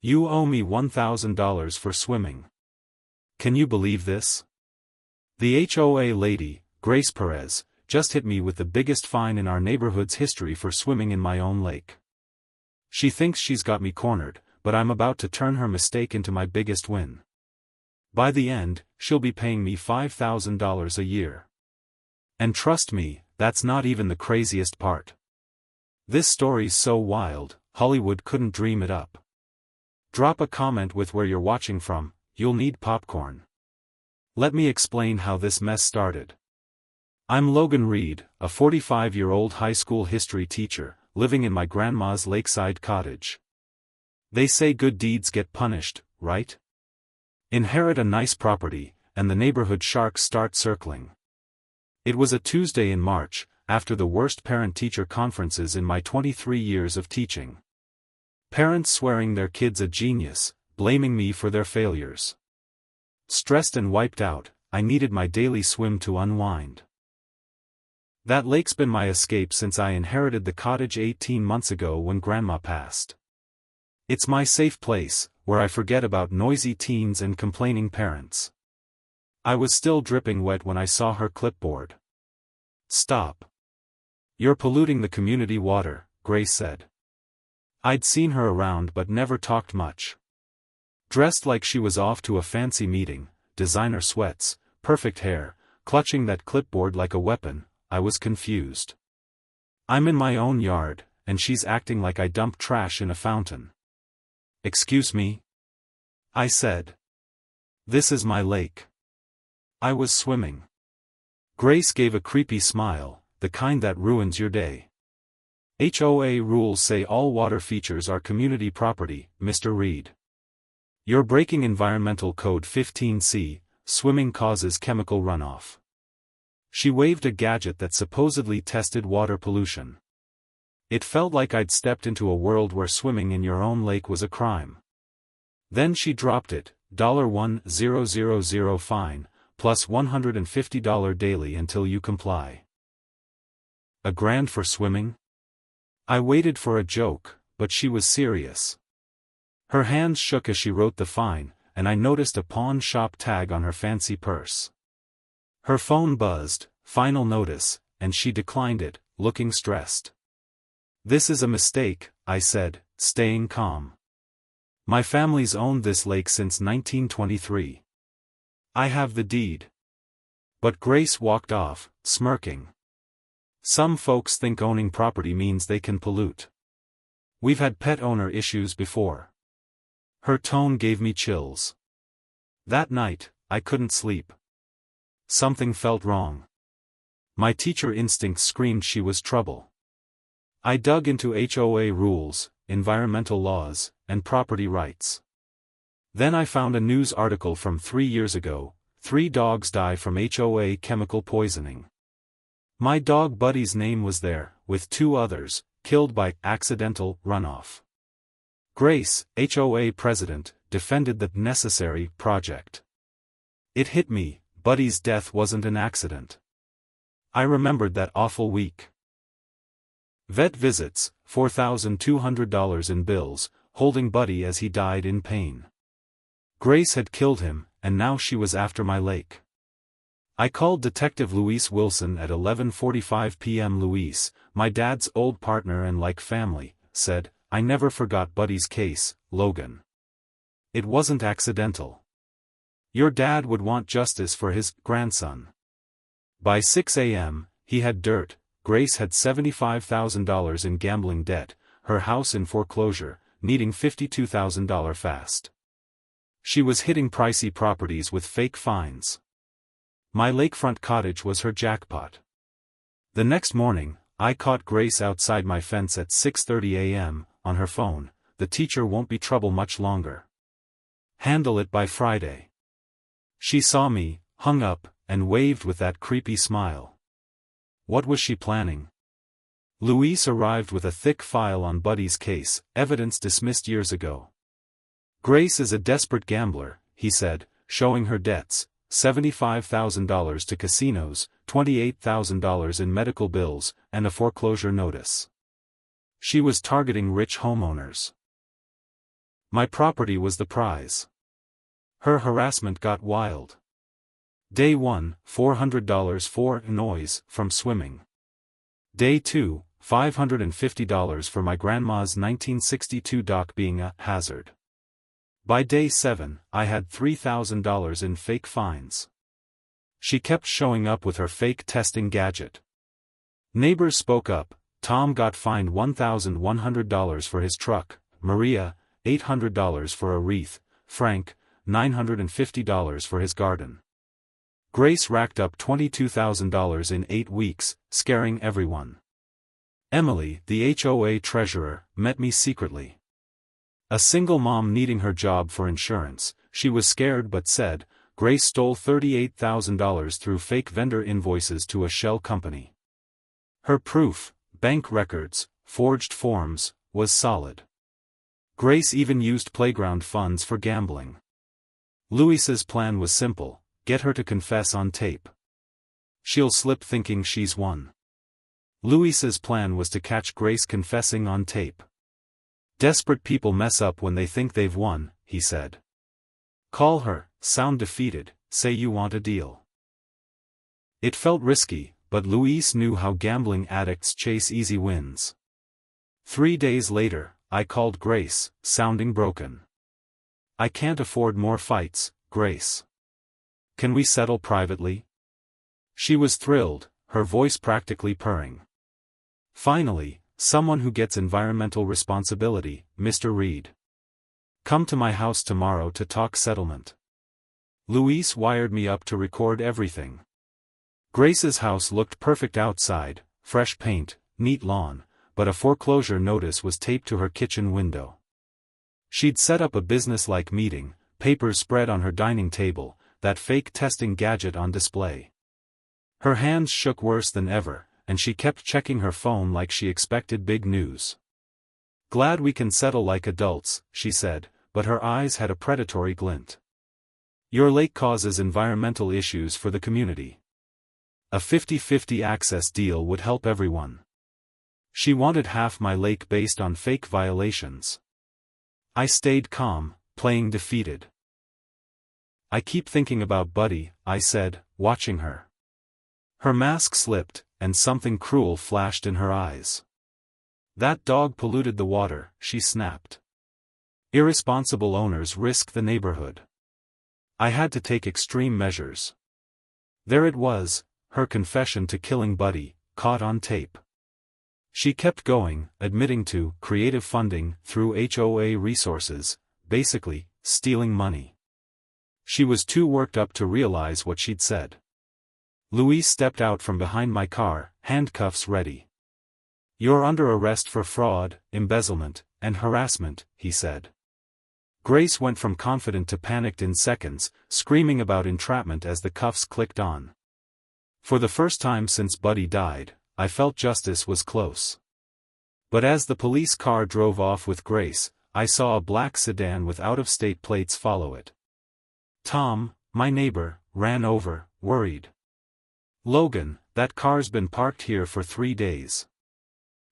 You owe me $1,000 for swimming. Can you believe this? The HOA lady, Grace Perez, just hit me with the biggest fine in our neighborhood's history for swimming in my own lake. She thinks she's got me cornered, but I'm about to turn her mistake into my biggest win. By the end, she'll be paying me $5,000 a year. And trust me, that's not even the craziest part. This story's so wild, Hollywood couldn't dream it up. Drop a comment with where you're watching from, you'll need popcorn. Let me explain how this mess started. I'm Logan Reed, a 45-year-old high school history teacher, living in my grandma's lakeside cottage. They say good deeds get punished, right? Inherit a nice property, and the neighborhood sharks start circling. It was a Tuesday in March, after the worst parent-teacher conferences in my 23 years of teaching. Parents swearing their kid's a genius, blaming me for their failures. Stressed and wiped out, I needed my daily swim to unwind. That lake's been my escape since I inherited the cottage 18 months ago when Grandma passed. It's my safe place, where I forget about noisy teens and complaining parents. I was still dripping wet when I saw her clipboard. "Stop. You're polluting the community water," Grace said. I'd seen her around but never talked much. Dressed like she was off to a fancy meeting, designer sweats, perfect hair, clutching that clipboard like a weapon, I was confused. I'm in my own yard, and she's acting like I dumped trash in a fountain. "Excuse me?" I said. "This is my lake. I was swimming." Grace gave a creepy smile, the kind that ruins your day. HOA rules say all water features are community property, Mr. Reed. You're breaking Environmental Code 15C, swimming causes chemical runoff. She waved a gadget that supposedly tested water pollution. It felt like I'd stepped into a world where swimming in your own lake was a crime. Then she dropped it, $1,000 fine, plus $150 daily until you comply. $1,000 for swimming? I waited for a joke, but she was serious. Her hands shook as she wrote the fine, and I noticed a pawn shop tag on her fancy purse. Her phone buzzed, "Final notice," and she declined it, looking stressed. "This is a mistake," I said, staying calm. "My family's owned this lake since 1923. I have the deed." But Grace walked off, smirking. Some folks think owning property means they can pollute. We've had pet owner issues before. Her tone gave me chills. That night, I couldn't sleep. Something felt wrong. My teacher instinct screamed she was trouble. I dug into HOA rules, environmental laws, and property rights. Then I found a news article from 3 years ago, 3 dogs die from HOA chemical poisoning. My dog Buddy's name was there, with 2 others, killed by accidental runoff. Grace, HOA president, defended the necessary project. It hit me, Buddy's death wasn't an accident. I remembered that awful week. Vet visits, $4,200 in bills, holding Buddy as he died in pain. Grace had killed him, and now she was after my lake. I called Detective Luis Wilson at 11:45 p.m. Luis, my dad's old partner and like family, said, "I never forgot Buddy's case, Logan. It wasn't accidental. Your dad would want justice for his grandson." By 6 a.m., he had dirt. Grace had $75,000 in gambling debt, her house in foreclosure, needing $52,000 fast. She was hitting pricey properties with fake fines. My lakefront cottage was her jackpot. The next morning, I caught Grace outside my fence at 6:30 a.m., on her phone, "The teacher won't be trouble much longer. Handle it by Friday." She saw me, hung up, and waved with that creepy smile. What was she planning? Luis arrived with a thick file on Buddy's case, evidence dismissed years ago. "Grace is a desperate gambler," he said, showing her debts, $75,000 to casinos, $28,000 in medical bills, and a foreclosure notice. She was targeting rich homeowners. My property was the prize. Her harassment got wild. Day 1, $400 for noise from swimming. Day 2, $550 for my grandma's 1962 dock being a hazard. By day 7, I had $3,000 in fake fines. She kept showing up with her fake testing gadget. Neighbors spoke up. Tom got fined $1,100 for his truck, Maria, $800 for a wreath, Frank, $950 for his garden. Grace racked up $22,000 in 8 weeks, scaring everyone. Emily, the HOA treasurer, met me secretly. A single mom needing her job for insurance, she was scared but said, Grace stole $38,000 through fake vendor invoices to a shell company. Her proof, bank records, forged forms, was solid. Grace even used playground funds for gambling. Louisa's plan was simple, get her to confess on tape. She'll slip thinking she's won. Louisa's plan was to catch Grace confessing on tape. Desperate people mess up when they think they've won, he said. Call her, sound defeated, say you want a deal. It felt risky, but Louise knew how gambling addicts chase easy wins. 3 days later, I called Grace, sounding broken. I can't afford more fights, Grace. Can we settle privately? She was thrilled, her voice practically purring. Finally, someone who gets environmental responsibility, Mr. Reed. Come to my house tomorrow to talk settlement. Louise wired me up to record everything. Grace's house looked perfect outside, fresh paint, neat lawn, but a foreclosure notice was taped to her kitchen window. She'd set up a business-like meeting, papers spread on her dining table, that fake testing gadget on display. Her hands shook worse than ever, and she kept checking her phone like she expected big news. Glad we can settle like adults, she said, but her eyes had a predatory glint. Your lake causes environmental issues for the community. A 50-50 access deal would help everyone. She wanted half my lake based on fake violations. I stayed calm, playing defeated. I keep thinking about Buddy, I said, watching her. Her mask slipped, and something cruel flashed in her eyes. That dog polluted the water, she snapped. Irresponsible owners risk the neighborhood. I had to take extreme measures. There it was, her confession to killing Buddy, caught on tape. She kept going, admitting to creative funding through HOA resources, basically, stealing money. She was too worked up to realize what she'd said. Louise stepped out from behind my car, handcuffs ready. You're under arrest for fraud, embezzlement, and harassment, he said. Grace went from confident to panicked in seconds, screaming about entrapment as the cuffs clicked on. For the first time since Buddy died, I felt justice was close. But as the police car drove off with Grace, I saw a black sedan with out-of-state plates follow it. Tom, my neighbor, ran over, worried. Logan, that car's been parked here for 3 days.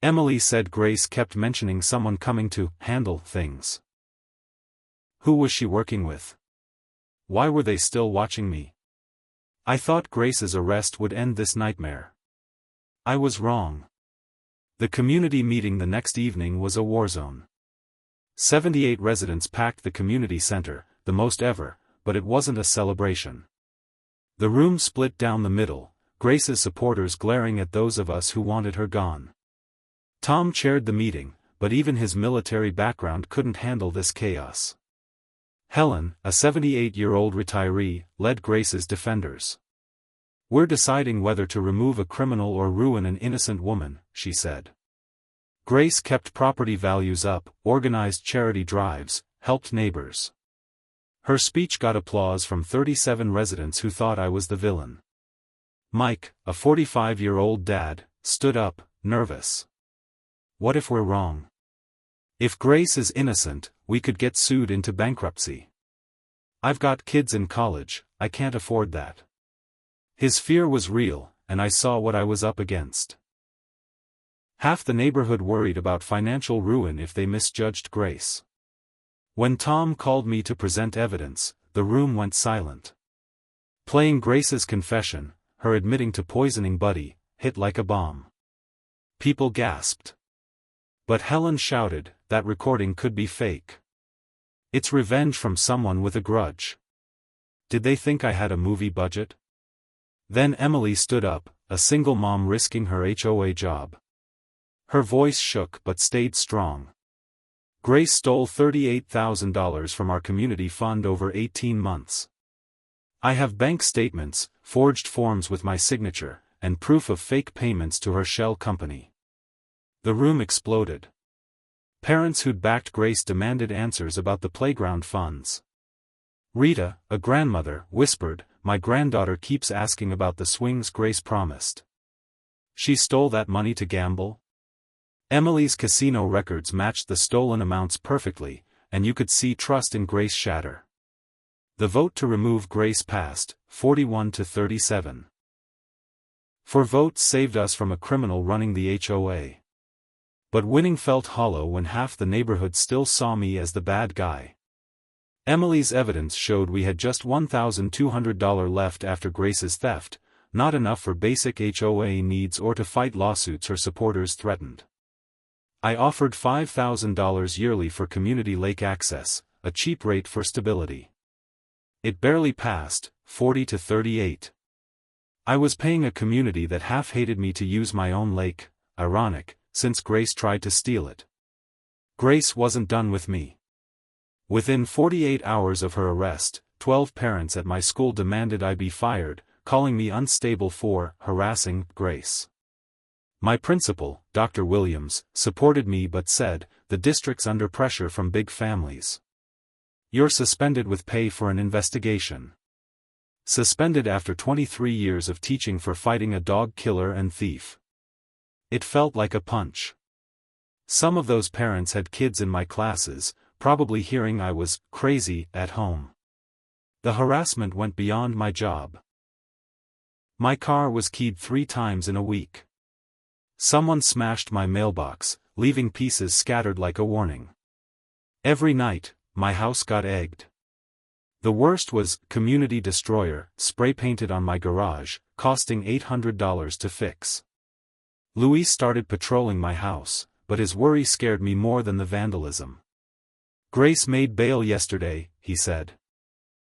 Emily said Grace kept mentioning someone coming to handle things. Who was she working with? Why were they still watching me? I thought Grace's arrest would end this nightmare. I was wrong. The community meeting the next evening was a war zone. 78 residents packed the community center, the most ever, but it wasn't a celebration. The room split down the middle, Grace's supporters glaring at those of us who wanted her gone. Tom chaired the meeting, but even his military background couldn't handle this chaos. Helen, a 78-year-old retiree, led Grace's defenders. We're deciding whether to remove a criminal or ruin an innocent woman, she said. Grace kept property values up, organized charity drives, helped neighbors. Her speech got applause from 37 residents who thought I was the villain. Mike, a 45-year-old dad, stood up, nervous. What if we're wrong? If Grace is innocent, we could get sued into bankruptcy. I've got kids in college, I can't afford that. His fear was real, and I saw what I was up against. Half the neighborhood worried about financial ruin if they misjudged Grace. When Tom called me to present evidence, the room went silent. Playing Grace's confession, her admitting to poisoning Buddy, hit like a bomb. People gasped. But Helen shouted, that recording could be fake. It's revenge from someone with a grudge. Did they think I had a movie budget? Then Emily stood up, a single mom risking her HOA job. Her voice shook but stayed strong. Grace stole $38,000 from our community fund over 18 months. I have bank statements, forged forms with my signature, and proof of fake payments to her shell company. The room exploded. Parents who'd backed Grace demanded answers about the playground funds. Rita, a grandmother, whispered, "My granddaughter keeps asking about the swings Grace promised. She stole that money to gamble?" Emily's casino records matched the stolen amounts perfectly, and you could see trust in Grace shatter. The vote to remove Grace passed, 41 to 37. 4 votes saved us from a criminal running the HOA. But winning felt hollow when half the neighborhood still saw me as the bad guy. Emily's evidence showed we had just $1,200 left after Grace's theft, not enough for basic HOA needs or to fight lawsuits her supporters threatened. I offered $5,000 yearly for community lake access, a cheap rate for stability. It barely passed, 40 to 38. I was paying a community that half hated me to use my own lake, ironic, since Grace tried to steal it. Grace wasn't done with me. Within 48 hours of her arrest, 12 parents at my school demanded I be fired, calling me unstable for harassing Grace. My principal, Dr. Williams, supported me but said, "The district's under pressure from big families. You're suspended with pay for an investigation." Suspended after 23 years of teaching for fighting a dog killer and thief. It felt like a punch. Some of those parents had kids in my classes, probably hearing I was crazy at home. The harassment went beyond my job. My car was keyed 3 times in a week. Someone smashed my mailbox, leaving pieces scattered like a warning. Every night, my house got egged. The worst was "Community Destroyer" spray-painted on my garage, costing $800 to fix. Luis started patrolling my house, but his worry scared me more than the vandalism. "Grace made bail yesterday," he said.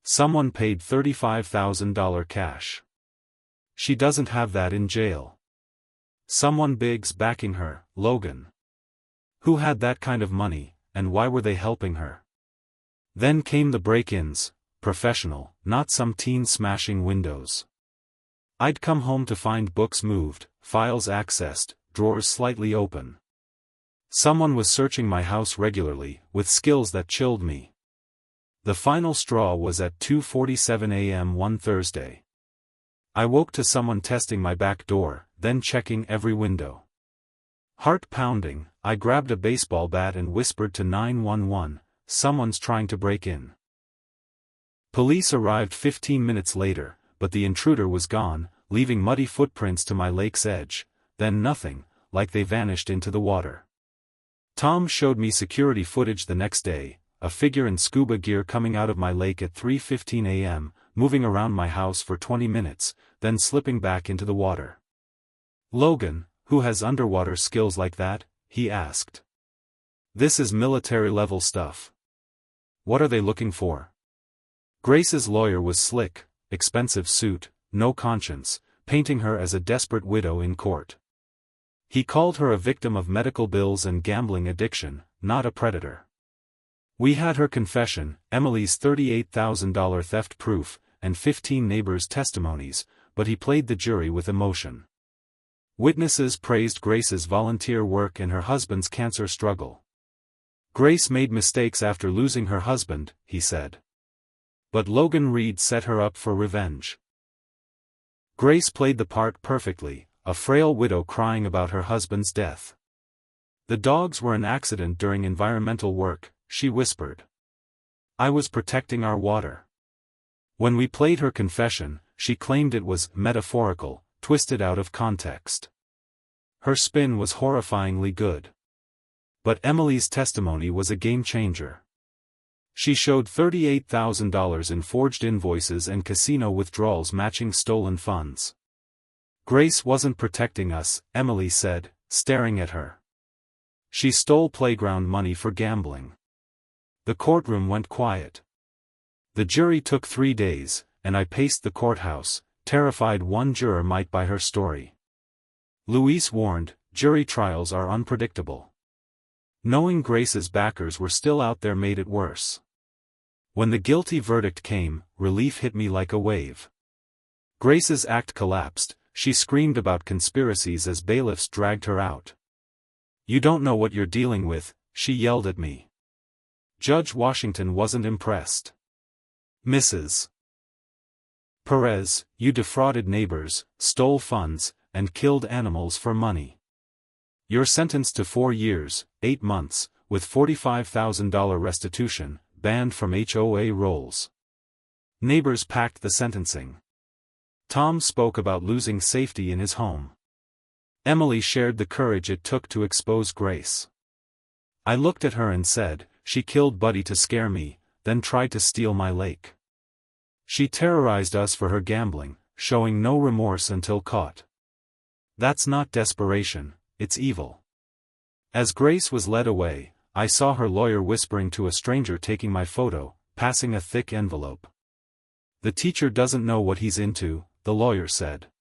"Someone paid $35,000 cash. She doesn't have that in jail. Someone big's backing her, Logan. Who had that kind of money, and why were they helping her?" Then came the break-ins, professional, not some teen smashing windows. I'd come home to find books moved, files accessed, drawers slightly open. Someone was searching my house regularly, with skills that chilled me. The final straw was at 2:47 a.m. one Thursday. I woke to someone testing my back door, then checking every window. Heart pounding, I grabbed a baseball bat and whispered to 911, "Someone's trying to break in." Police arrived 15 minutes later, but the intruder was gone, leaving muddy footprints to my lake's edge, then nothing, like they vanished into the water. Tom showed me security footage the next day, a figure in scuba gear coming out of my lake at 3:15 a.m., moving around my house for 20 minutes, then slipping back into the water. "Logan, who has underwater skills like that?" he asked. "This is military-level stuff. What are they looking for?" Grace's lawyer was slick, expensive suit, no conscience, painting her as a desperate widow in court. He called her a victim of medical bills and gambling addiction, not a predator. We had her confession, Emily's $38,000 theft proof, and 15 neighbors' testimonies, but he played the jury with emotion. Witnesses praised Grace's volunteer work and her husband's cancer struggle. "Grace made mistakes after losing her husband," he said. "But Logan Reed set her up for revenge." Grace played the part perfectly, a frail widow crying about her husband's death. "The dogs were an accident during environmental work," she whispered. "I was protecting our water." When we played her confession, she claimed it was metaphorical, twisted out of context. Her spin was horrifyingly good. But Emily's testimony was a game changer. She showed $38,000 in forged invoices and casino withdrawals matching stolen funds. Grace wasn't protecting us, Emily said, staring at her. She stole playground money for gambling. The courtroom went quiet. The jury took 3 days, and I paced the courthouse, terrified one juror might buy her story. Louise warned, jury trials are unpredictable. Knowing Grace's backers were still out there made it worse. When the guilty verdict came, relief hit me like a wave. Grace's act collapsed, she screamed about conspiracies as bailiffs dragged her out. "You don't know what you're dealing with," she yelled at me. Judge Washington wasn't impressed. "Mrs. Perez, you defrauded neighbors, stole funds, and killed animals for money. You're sentenced to 4 years, 8 months, with $45,000 restitution, banned from HOA rolls." Neighbors packed the sentencing. Tom spoke about losing safety in his home. Emily shared the courage it took to expose Grace. I looked at her and said, "She killed Buddy to scare me, then tried to steal my lake. She terrorized us for her gambling, showing no remorse until caught. That's not desperation, it's evil." As Grace was led away, I saw her lawyer whispering to a stranger taking my photo, passing a thick envelope. "The teacher doesn't know what he's into," the lawyer said.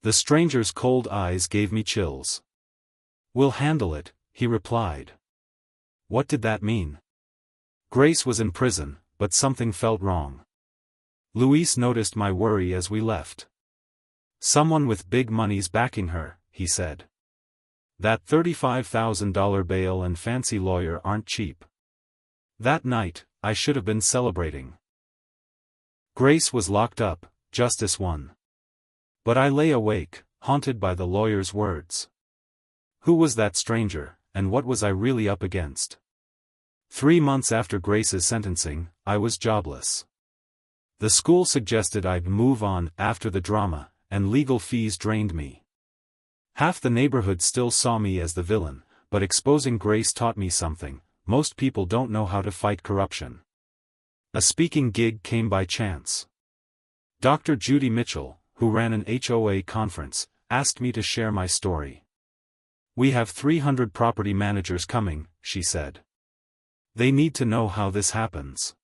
The stranger's cold eyes gave me chills. "We'll handle it," he replied. What did that mean? Grace was in prison, but something felt wrong. Luis noticed my worry as we left. "Someone with big money's backing her," he said. "That $35,000 bail and fancy lawyer aren't cheap." That night, I should have been celebrating. Grace was locked up, justice won. But I lay awake, haunted by the lawyer's words. Who was that stranger, and what was I really up against? 3 months after Grace's sentencing, I was jobless. The school suggested I'd move on after the drama, and legal fees drained me. Half the neighborhood still saw me as the villain, but exposing Grace taught me something: most people don't know how to fight corruption. A speaking gig came by chance. Dr. Judy Mitchell, who ran an HOA conference, asked me to share my story. "We have 300 property managers coming," she said. "They need to know how this happens."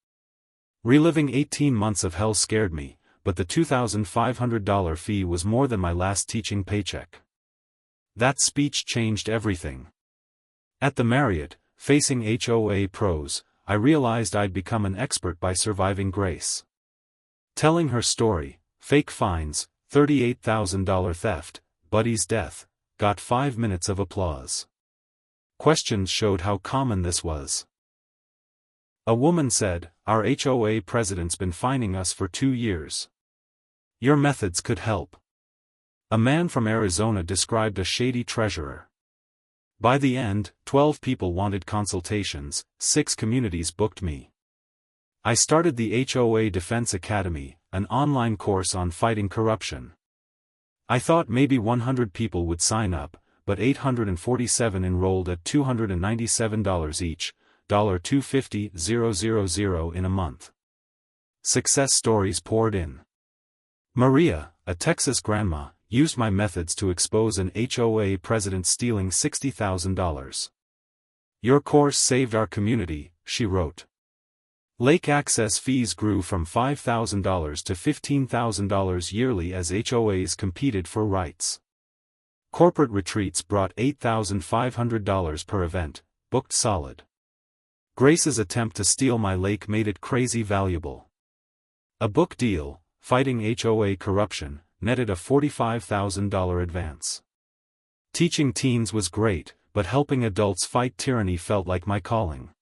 Reliving 18 months of hell scared me, but the $2,500 fee was more than my last teaching paycheck. That speech changed everything. At the Marriott, facing HOA pros, I realized I'd become an expert by surviving Grace. Telling her story, fake fines, $38,000 theft, Buddy's death, got 5 minutes of applause. Questions showed how common this was. A woman said, "Our HOA president's been fining us for 2 years. Your methods could help." A man from Arizona described a shady treasurer. By the end, 12 people wanted consultations, 6 communities booked me. I started the HOA Defense Academy, an online course on fighting corruption. I thought maybe 100 people would sign up, but 847 enrolled at $297 each, $250,000 in a month. Success stories poured in. Maria, a Texas grandma, used my methods to expose an HOA president stealing $60,000. "Your course saved our community," she wrote. Lake access fees grew from $5,000 to $15,000 yearly as HOAs competed for rights. Corporate retreats brought $8,500 per event, booked solid. Grace's attempt to steal my lake made it crazy valuable. A book deal, Fighting HOA Corruption, netted a $45,000 advance. Teaching teens was great, but helping adults fight tyranny felt like my calling.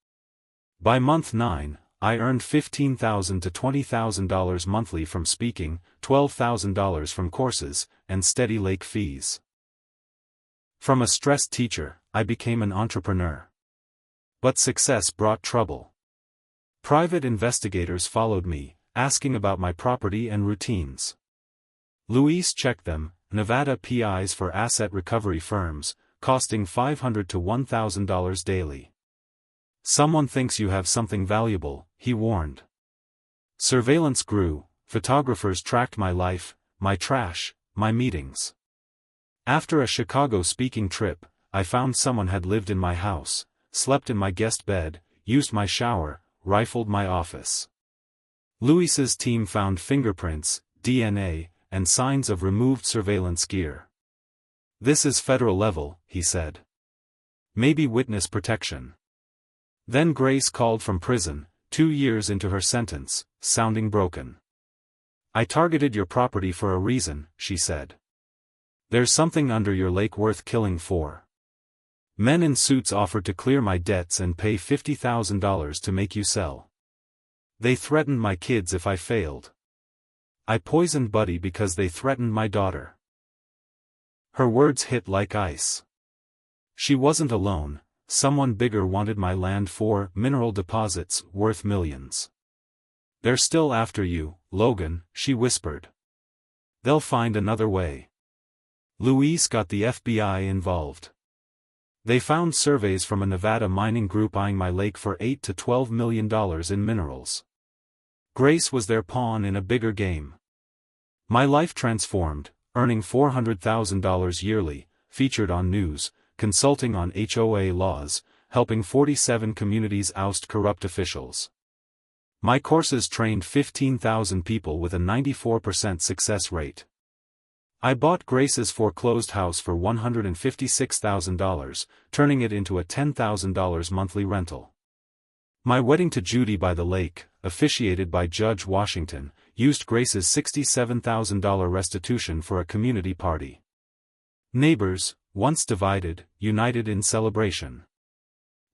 By month 9, I earned $15,000 to $20,000 monthly from speaking, $12,000 from courses, and steady lake fees. From a stressed teacher, I became an entrepreneur. But success brought trouble. Private investigators followed me, asking about my property and routines. Luis checked them, Nevada PIs for asset recovery firms, costing $500 to $1,000 daily. Someone thinks you have something valuable, he warned. Surveillance grew, photographers tracked my life, my trash, my meetings. After a Chicago speaking trip, I found someone had lived in my house, slept in my guest bed, used my shower, rifled my office. Luis's team found fingerprints, DNA, and signs of removed surveillance gear. This is federal level, he said. Maybe witness protection. Then Grace called from prison, 2 years into her sentence, sounding broken. I targeted your property for a reason, she said. There's something under your lake worth killing for. Men in suits offered to clear my debts and pay $50,000 to make you sell. They threatened my kids if I failed. I poisoned Buddy because they threatened my daughter. Her words hit like ice. She wasn't alone, someone bigger wanted my land for mineral deposits worth millions. They're still after you, Logan, she whispered. They'll find another way. Luis got the FBI involved. They found surveys from a Nevada mining group eyeing my lake for $8 to $12 million in minerals. Grace was their pawn in a bigger game. My life transformed, earning $400,000 yearly, featured on news, consulting on HOA laws, helping 47 communities oust corrupt officials. My courses trained 15,000 people with a 94% success rate. I bought Grace's foreclosed house for $156,000, turning it into a $10,000 monthly rental. My wedding to Judy by the lake, officiated by Judge Washington, used Grace's $67,000 restitution for a community party. Neighbors, once divided, united in celebration.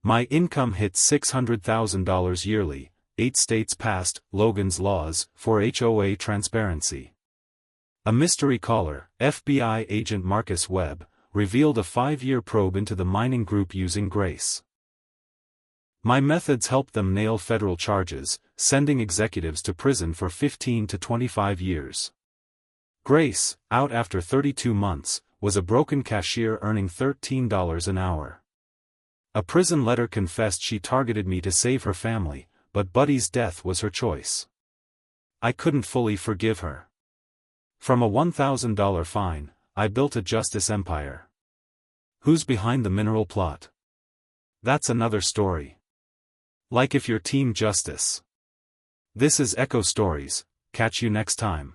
My income hit $600,000 yearly. 8 states passed Logan's laws for HOA transparency. A mystery caller, FBI agent Marcus Webb, revealed a 5-year probe into the mining group using Grace. My methods helped them nail federal charges, sending executives to prison for 15 to 25 years. Grace, out after 32 months, was a broken cashier earning $13 an hour. A prison letter confessed she targeted me to save her family, but Buddy's death was her choice. I couldn't fully forgive her. From a $1,000 fine, I built a justice empire. Who's behind the mineral plot? That's another story. Like if you're Team Justice. This is Echo Stories, catch you next time.